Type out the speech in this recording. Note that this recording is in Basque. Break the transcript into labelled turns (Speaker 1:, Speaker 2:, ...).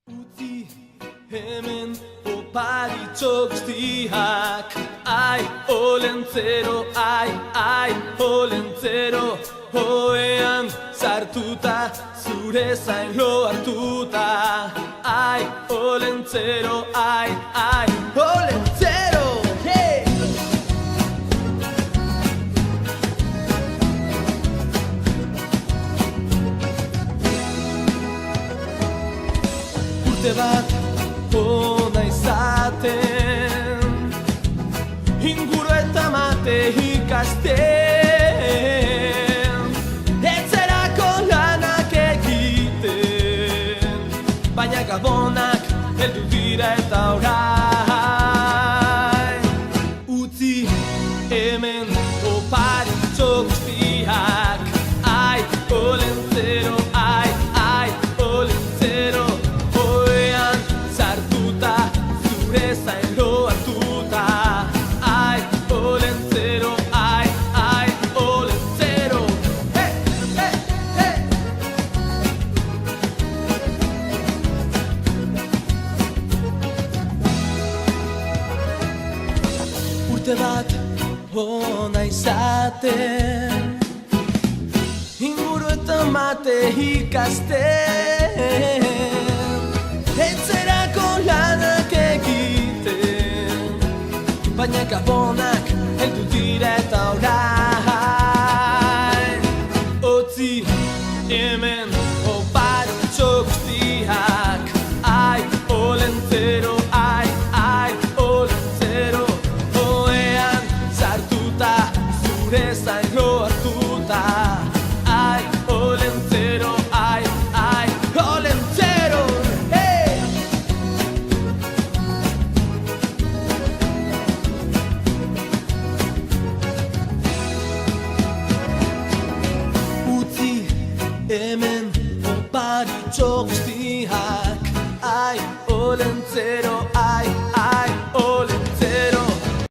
Speaker 1: Utzi hemen oparitxo guztiak. Ai, olentzero, ai, olentzero. Hoean sartuta, zure zailo hartuta. Ai, olentzero, ai, olentzero. Hey! Urte bat ona izaten, inguru eta mate ikasten, etzerako lanak egiten, baina gabonak heldu dira eta orain. Utzi hemen oparitxo guztiak. Ai, olentzero, ai, olentzero. Hoean sartuta, zure zailo hartuta. Ai, olentzero, ai, olentzero. Hey, hey, hey! Urte bat ona izaten, inguru eta mate ikasten, etzerako lanak egiten, baina gabonak heldu dira eta orain. Utzi hemen oparitxo guztiak. Ai, olentzero, ai, olentzero. Hoean sartuta, zure zailo hartuta. Ai, olentzero, ai, olentzero. Hey! Utzi hemen oparitxo guztiak.